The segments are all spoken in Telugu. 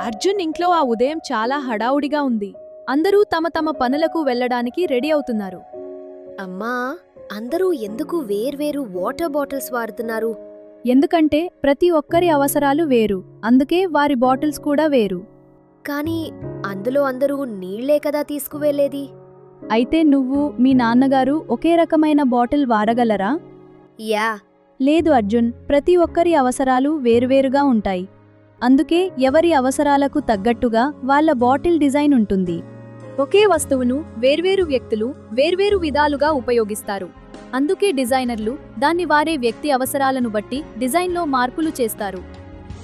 అర్జున్ ఇంట్లో ఆ ఉదయం చాలా హడావుడిగా ఉంది. అందరూ తమ తమ పనులకు వెళ్లడానికి రెడీ అవుతున్నారు. అమ్మా, అందరూ ఎందుకు వేర్వేరు వాటర్ బాటిల్స్ వాడుతున్నారు? ఎందుకంటే ప్రతి ఒక్కరి అవసరాలు వేరు, అందుకే వారి బాటిల్స్ కూడా వేరు. కానీ అందులో అందరూ నీళ్లే కదా తీసుకువెళ్లేది. అయితే నువ్వు, మీ నాన్నగారు ఒకే రకమైన బాటిల్ వాడగలరా? యా. లేదు అర్జున్, ప్రతి ఒక్కరి అవసరాలు వేరువేరుగా ఉంటాయి. అందుకే ఎవరి అవసరాలకు తగ్గట్టుగా వాళ్ళ బాటిల్ డిజైన్ ఉంటుంది. ఒకే వస్తువును వేర్వేరు వ్యక్తులు వేర్వేరు విధాలుగా ఉపయోగిస్తారు. అందుకే డిజైనర్లు దాన్ని వారే వ్యక్తి అవసరాలను బట్టి డిజైన్లో మార్పులు చేస్తారు.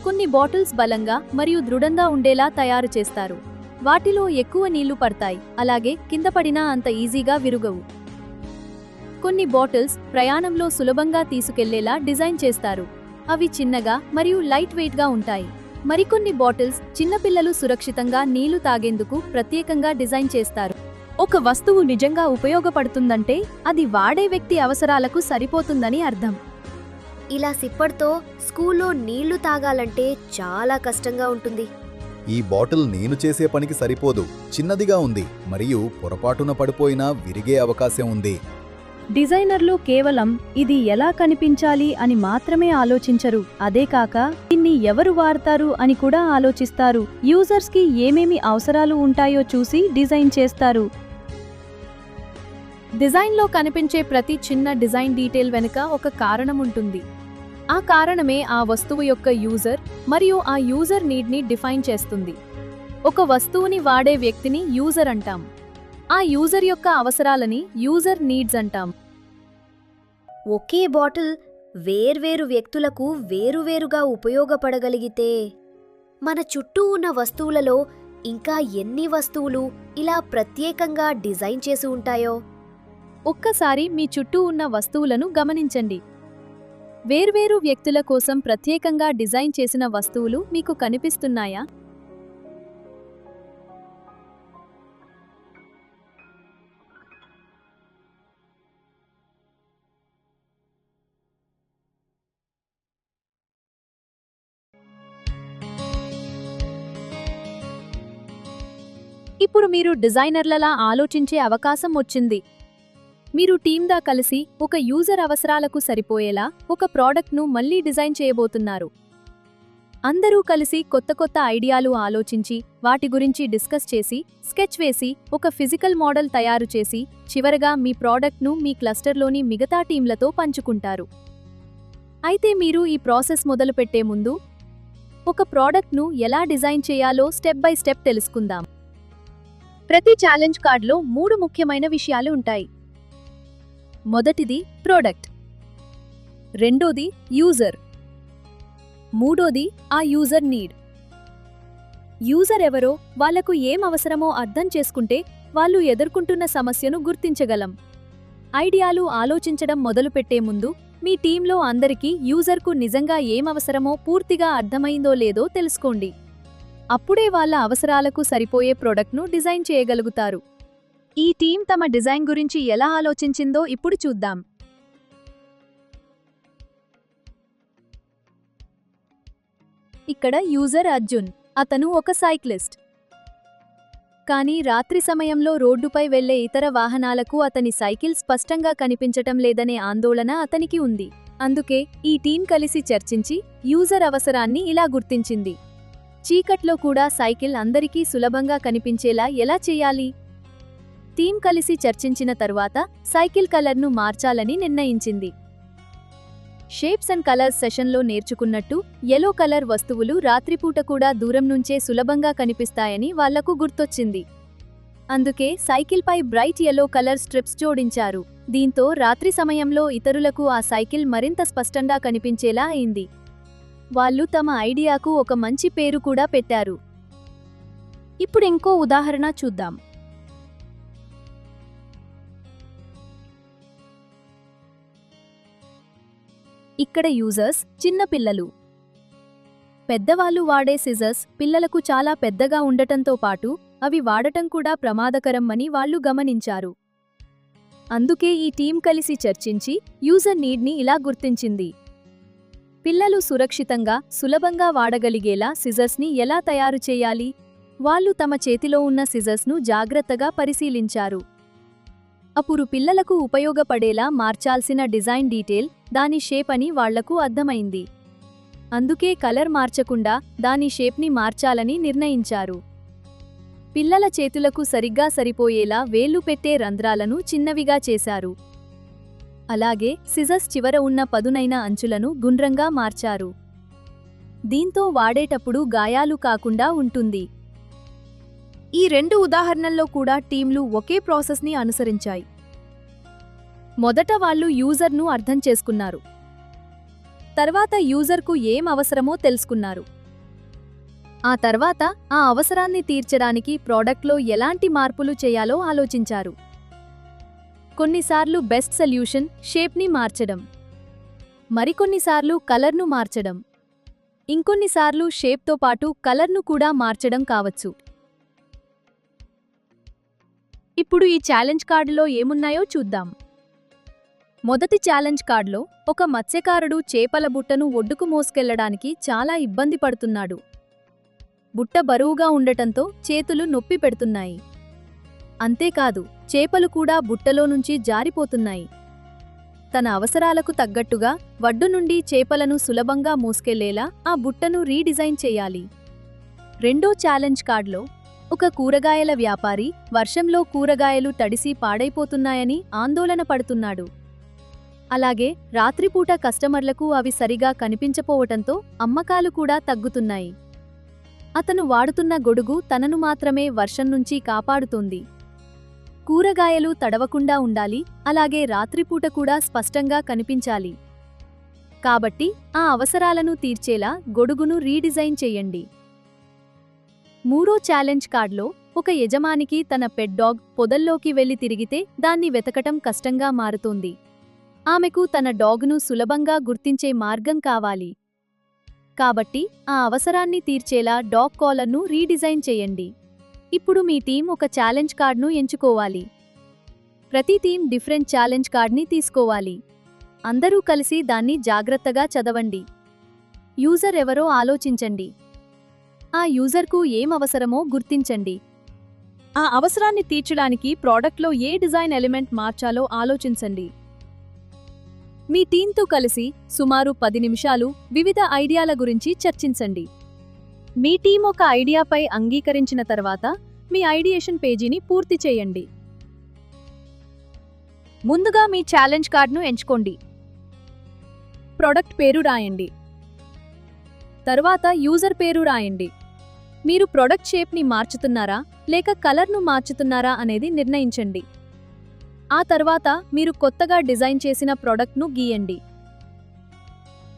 కొన్ని బాటిల్స్ బలంగా మరియు దృఢంగా ఉండేలా తయారు చేస్తారు. వాటిలో ఎక్కువ నీళ్లు పడతాయి, అలాగే కింద పడినా అంత ఈజీగా విరుగవు. కొన్ని బాటిల్స్ ప్రయాణంలో సులభంగా తీసుకెళ్లేలా డిజైన్ చేస్తారు. అవి చిన్నగా మరియు లైట్ వెయిట్గా ఉంటాయి. మరికొన్ని బాటిల్స్ చిన్నపిల్లలు సురక్షితంగా నీళ్లు తాగేందుకు ప్రత్యేకంగా డిజైన్ చేస్తారు. ఒక వస్తువు నిజంగా ఉపయోగపడుతుందంటే అది వాడే వ్యక్తి అవసరాలకు సరిపోతుందని అర్థం. ఇలా సిప్పటితో స్కూల్లో నీళ్లు తాగాలంటే చాలా కష్టంగా ఉంటుంది. ఈ బాటిల్ నేను చేసే పనికి సరిపోదు, చిన్నదిగా ఉంది మరియు పొరపాటున పడిపోయినా విరిగే అవకాశం ఉంది. డిజైనర్లు కేవలం ఇది ఎలా కనిపించాలి అని మాత్రమే ఆలోచించరు, అదే కాక దీన్ని ఎవరు వాడతారు అని కూడా ఆలోచిస్తారు. యూజర్స్కి ఏమేమి అవసరాలు ఉంటాయో చూసి డిజైన్ చేస్తారు. డిజైన్లో కనిపించే ప్రతి చిన్న డిజైన్ డీటెయిల్ వెనుక ఒక కారణం ఉంటుంది. ఆ కారణమే ఆ వస్తువు యొక్క యూజర్ మరియు ఆ యూజర్ నీడ్ని డిఫైన్ చేస్తుంది. ఒక వస్తువుని వాడే వ్యక్తిని యూజర్ అంటాం. ఆ యూజర్ యొక్క అవసరాలని యూజర్ నీడ్స్ అంటాం. ఒకే బాటిల్ వేర్వేరు వ్యక్తులకు వేరువేరుగా ఉపయోగపడగలిగితే మన చుట్టూ ఉన్న వస్తువులలో ఇంకా ఎన్ని వస్తువులు ఇలా ప్రత్యేకంగా డిజైన్ చేసి ఉంటాయో. ఒక్కసారి మీ చుట్టూ ఉన్న వస్తువులను గమనించండి. వేర్వేరు వ్యక్తుల కోసం ప్రత్యేకంగా డిజైన్ చేసిన వస్తువులు మీకు కనిపిస్తున్నాయా? ఇప్పుడు మీరు డిజైనర్లలా ఆలోచించే అవకాశం వచ్చింది. మీరు టీమ్దా కలిసి ఒక యూజర్ అవసరాలకు సరిపోయేలా ఒక ప్రోడక్ట్ను మళ్లీ డిజైన్ చేయబోతున్నారు. అందరూ కలిసి కొత్త కొత్త ఐడియాలు ఆలోచించి వాటి గురించి డిస్కస్ చేసి స్కెచ్ వేసి ఒక ఫిజికల్ మోడల్ తయారు చేసి చివరగా మీ ప్రోడక్ట్ను మీ క్లస్టర్లోని మిగతా టీంలతో పంచుకుంటారు. అయితే మీరు ఈ ప్రాసెస్ మొదలుపెట్టే ముందు ఒక ప్రోడక్ట్ను ఎలా డిజైన్ చేయాలో స్టెప్ బై స్టెప్ తెలుసుకుందాం. ప్రతి ఛాలెంజ్ కార్డులో 3 ముఖ్యమైన విషయాలు ఉంటాయి. మొదటిది ప్రోడక్ట్, రెండోది యూజర్, మూడోది ఆ యూజర్ నీడ్. యూజర్ ఎవరో, వాళ్లకు ఏం అవసరమో అర్థం చేసుకుంటే వాళ్ళు ఎదుర్కొంటున్న సమస్యను గుర్తించగలం. ఐడియాలు ఆలోచించడం మొదలుపెట్టే ముందు మీ టీంలో అందరికీ యూజర్కు నిజంగా ఏం అవసరమో పూర్తిగా అర్థమైందో లేదో తెలుసుకోండి. అప్పుడే వాళ్ళ అవసరాలకు సరిపోయే ప్రోడక్ట్ను డిజైన్ చేయగలుగుతారు. ఈ టీం తమ డిజైన్ గురించి ఎలా ఆలోచించిందో ఇప్పుడు చూద్దాం. ఇక్కడ యూజర్ అర్జున్. అతను ఒక సైక్లిస్ట్. కానీ రాత్రి సమయంలో రోడ్డుపై వెళ్లే ఇతర వాహనాలకు అతని సైకిల్ స్పష్టంగా కనిపించటం లేదనే ఆందోళన అతనికి ఉంది. అందుకే ఈ టీం కలిసి చర్చించి యూజర్ అవసరాన్ని ఇలా గుర్తించింది. చీకట్లో కూడా సైకిల్ అందరికీ సులభంగా కనిపించేలా ఎలా చేయాలి? టీం కలిసి చర్చించిన తరువాత సైకిల్ కలర్ను మార్చాలని నిర్ణయించింది. షేప్స్ అండ్ కలర్స్ సెషన్లో నేర్చుకున్నట్టు యెల్లో కలర్ వస్తువులు రాత్రిపూట కూడా దూరం నుంచే సులభంగా కనిపిస్తాయని వాళ్లకు గుర్తొచ్చింది. అందుకే సైకిల్పై బ్రైట్ యెల్లో కలర్ స్ట్రిప్స్ జోడించారు. దీంతో రాత్రి సమయంలో ఇతరులకు ఆ సైకిల్ మరింత స్పష్టంగా కనిపించేలా అయింది. వాళ్ళు తమ ఐడియాకు ఒక మంచి పేరు కూడా పెట్టారు. ఇప్పుడు ఇంకో ఉదాహరణ చూద్దాం. ఇక్కడ యూజర్స్ చిన్నపిల్లలు. పెద్దవాళ్ళు వాడే సిజర్స్ పిల్లలకు చాలా పెద్దగా ఉండటంతో పాటు అవి వాడటం కూడా ప్రమాదకరం అని వాళ్ళు గమనించారు. అందుకే ఈ టీం కలిసి చర్చించి యూజర్ నీడ్ని ఇలా గుర్తించింది. పిల్లలు సురక్షితంగా సులభంగా వాడగలిగేలా సిజర్స్ని ఎలా తయారు చేయాలి? వాళ్ళు తమ చేతిలో ఉన్న సిజర్స్ను జాగ్రత్తగా పరిశీలించారు. అప్పుడు పిల్లలకు ఉపయోగపడేలా మార్చాల్సిన డిజైన్ డీటెయిల్ దాని షేప్ అని వాళ్లకు అర్థమైంది. అందుకే కలర్ మార్చకుండా దాని షేప్ని మార్చాలని నిర్ణయించారు. పిల్లల చేతులకు సరిగ్గా సరిపోయేలా వేళ్లు పెట్టే రంధ్రాలను చిన్నవిగా చేశారు. అలాగే సిజర్స్ చివర ఉన్న పదునైన అంచులను గుండ్రంగా మార్చారు. దీంతో వాడేటప్పుడు గాయాలు కాకుండా ఉంటుంది. ఈ 2 ఉదాహరణల్లో కూడా టీంలు ఒకే ప్రాసెస్ని అనుసరించాయి. మొదట వాళ్ళు యూజర్ను అర్థం చేసుకున్నారు. తర్వాత యూజర్కు ఏం అవసరమో తెలుసుకున్నారు. ఆ తర్వాత ఆ అవసరాన్ని తీర్చడానికి ప్రోడక్ట్లో ఎలాంటి మార్పులు చేయాలో ఆలోచించారు. కొన్నిసార్లు బెస్ట్ సొల్యూషన్ షేప్ని మార్చడం, మరికొన్నిసార్లు కలర్ను మార్చడం, ఇంకొన్నిసార్లు షేప్తో పాటు కలర్ను కూడా మార్చడం కావచ్చు. ఇప్పుడు ఈ ఛాలెంజ్ కార్డులో ఏమున్నాయో చూద్దాం. మొదటి ఛాలెంజ్ కార్డులో ఒక మత్స్యకారుడు చేపల బుట్టను ఒడ్డుకు మోసుకెళ్లడానికి చాలా ఇబ్బంది పడుతున్నాడు. బుట్ట బరువుగా ఉండటంతో చేతులు నొప్పి పెడుతున్నాయి. అంతేకాదు, చేపలు కూడా బుట్టలో నుంచి జారిపోతున్నాయి. తన అవసరాలకు తగ్గట్టుగా వడ్డు నుండి చేపలను సులభంగా మోసుకెళ్లేలా ఆ బుట్టను రీడిజైన్ చేయాలి. రెండో ఛాలెంజ్ కార్డులో ఒక కూరగాయల వ్యాపారి వర్షంలో కూరగాయలు తడిసి పాడైపోతున్నాయని ఆందోళన పడుతున్నాడు. అలాగే రాత్రిపూట కస్టమర్లకు అవి సరిగా కనిపించపోవటంతో అమ్మకాలు కూడా తగ్గుతున్నాయి. అతను వాడుతున్న గొడుగు తనను మాత్రమే వర్షం నుంచి కాపాడుతోంది. కూరగాయలు తడవకుండా ఉండాలి, అలాగే రాత్రిపూట కూడా స్పష్టంగా కనిపించాలి. కాబట్టి ఆ అవసరాలను తీర్చేలా గొడుగును రీడిజైన్ చెయ్యండి. మూడో ఛాలెంజ్ కార్డులో ఒక యజమానికి తన పెట్ డాగ్ పొదల్లోకి వెళ్లి తిరిగితే దాన్ని వెతకటం కష్టంగా మారుతోంది. ఆమెకు తన డాగ్ను సులభంగా గుర్తించే మార్గం కావాలి. కాబట్టి ఆ అవసరాన్ని తీర్చేలా డాగ్ కాలర్ను రీడిజైన్ చేయండి. ఇప్పుడు మీ టీం ఒక ఛాలెంజ్ కార్డ్ను ఎంచుకోవాలి. ప్రతి టీం డిఫరెంట్ ఛాలెంజ్ కార్డ్ని తీసుకోవాలి. అందరూ కలిసి దాన్ని జాగ్రత్తగా చదవండి. యూజర్ ఎవరో ఆలోచించండి. ఆ యూజర్కు ఏం అవసరమో గుర్తించండి. ఆ అవసరాన్ని తీర్చడానికి ప్రోడక్ట్లో ఏ డిజైన్ ఎలిమెంట్ మార్చాలో ఆలోచించండి. మీ టీంతో కలిసి సుమారు 10 నిమిషాలు వివిధ ఐడియాల గురించి చర్చించండి. మీ టీం ఒక ఐడియాపై అంగీకరించిన తర్వాత మీ ఐడియేషన్ పేజీని పూర్తి చేయండి. ముందుగా మీ ఛాలెంజ్ కార్డ్ను ఎంచుకోండి. ప్రొడక్ట్ పేరు రాయండి. తర్వాత యూజర్ పేరు రాయండి. మీరు ప్రొడక్ట్ షేప్ని మార్చుతున్నారా లేక కలర్ను మార్చుతున్నారా అనేది నిర్ణయించండి. ఆ తర్వాత మీరు కొత్తగా డిజైన్ చేసిన ప్రొడక్ట్ను గీయండి.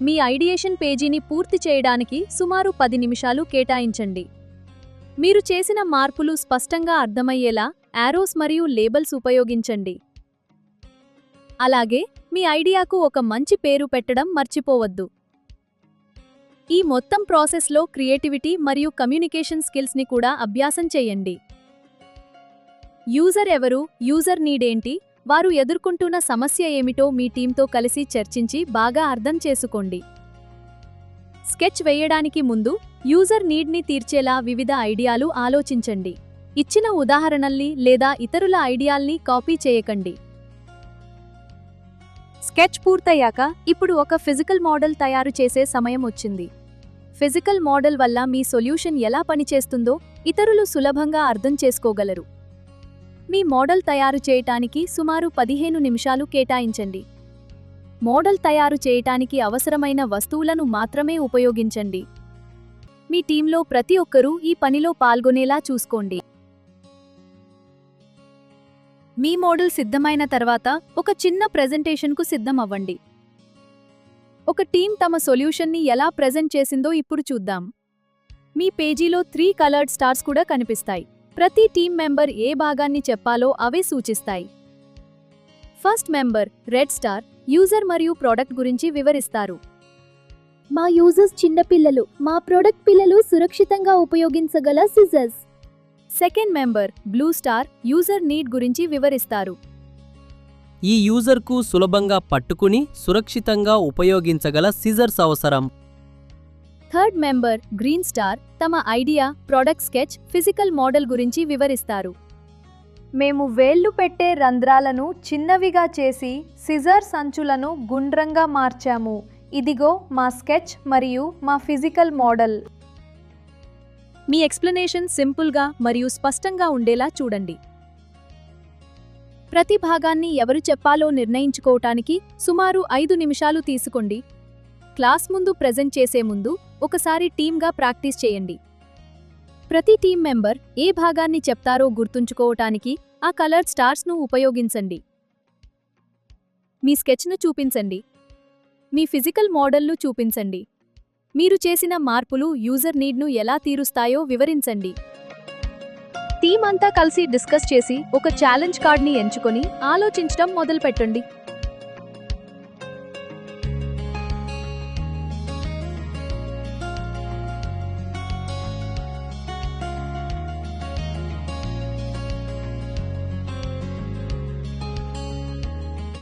మీ ఐడియేషన్ పేజీని పూర్తి చేయడానికి సుమారు 10 నిమిషాలు కేటాయించండి. మీరు చేసిన మార్పులు స్పష్టంగా అర్థమయ్యేలా యారోస్ మరియు లేబుల్స్ ఉపయోగించండి. అలాగే మీ ఐడియాకు ఒక మంచి పేరు పెట్టడం మర్చిపోవద్దు. ఈ మొత్తం ప్రాసెస్లో క్రియేటివిటీ మరియు కమ్యూనికేషన్ స్కిల్స్ని కూడా అభ్యాసం చేయండి. యూజర్ ఎవరు, యూజర్ నీడేంటి, వారు ఎదుర్కొంటున్న సమస్య ఏమిటో మీ టీంతో కలిసి చర్చించి బాగా అర్థం చేసుకోండి. స్కెచ్ వేయడానికి ముందు యూజర్ నీడ్ని తీర్చేలా వివిధ ఐడియాలు ఆలోచించండి. ఇచ్చిన ఉదాహరణల్ని లేదా ఇతరుల ఐడియాల్ని కాపీ చేయకండి. స్కెచ్ పూర్తయ్యాక ఇప్పుడు ఒక ఫిజికల్ మోడల్ తయారు చేసే సమయం వచ్చింది. ఫిజికల్ మోడల్ వల్ల మీ సొల్యూషన్ ఎలా పనిచేస్తుందో ఇతరులు సులభంగా అర్థం చేసుకోగలరు. మీ మోడల్ తయారు చేయటానికి సుమారు 15 నిమిషాలు కేటాయించండి. మోడల్ తయారు చేయటానికి అవసరమైన వస్తువులను మాత్రమే ఉపయోగించండి. మీ టీంలో ప్రతి ఒక్కరూ ఈ పనిలో పాల్గొనేలా చూసుకోండి. మీ మోడల్ సిద్ధమైన తర్వాత ఒక చిన్న ప్రెజెంటేషన్కు సిద్ధం అవ్వండి. ఒక టీం తమ సొల్యూషన్ని ఎలా ప్రెజెంట్ చేసిందో ఇప్పుడు చూద్దాం. మీ పేజీలో 3 కలర్డ్ స్టార్స్ కూడా కనిపిస్తాయి. ప్రతి టీం మెంబర్ ఏ భాగాన్ని చెప్పాలో అవే సూచిస్తాయి. First member red star user మరియు ప్రోడక్ట్ గురించి వివరిస్తారు. మా యూజర్స్ చిన్నపిల్లలు, మా ప్రొడక్ట్ పిల్లలు సురక్షితంగా ఉపయోగించగల scissors. Second member blue star user need గురించి వివరిస్తారు. ఈ యూజర్కు సులభంగా పట్టుకుని సురక్షితంగా ఉపయోగించగల సిజర్స్ అవసరం. థర్డ్ మెంబర్ గ్రీన్ స్టార్ తమ idea, product sketch, physical model గురించి వివరిస్తారు. మేము వేళ్లు పెట్టే రంధ్రాలను చిన్నవిగా చేసి సిజర్ సంచులను గుండ్రంగా మార్చాము. ఇదిగో మా స్కెచ్ మరియు మా ఫిజికల్ మోడల్. మీ ఎక్స్ప్లెనేషన్ సింపుల్గా మరియు స్పష్టంగా ఉండేలా చూడండి. ప్రతి భాగాన్ని ఎవరు చెప్పాలో నిర్ణయించుకోవటానికి సుమారు 5 నిమిషాలు తీసుకోండి. క్లాస్ ముందు ప్రెజెంట్ చేసే ముందు ఒకసారి టీమ్గా ప్రాక్టీస్ చేయండి. ప్రతి టీం మెంబర్ ఏ భాగాన్ని చెప్తారో గుర్తుంచుకోవటానికి ఆ కలర్డ్ స్టార్స్ను ఉపయోగించండి. మీ స్కెచ్ను చూపించండి. మీ ఫిజికల్ మోడల్ను చూపించండి. మీరు చేసిన మార్పులు యూజర్ నీడ్ను ఎలా తీరుస్తాయో వివరించండి. టీం అంతా కలిసి డిస్కస్ చేసి ఒక ఛాలెంజ్ కార్డ్ని ఎంచుకొని ఆలోచించడం మొదలుపెట్టండి.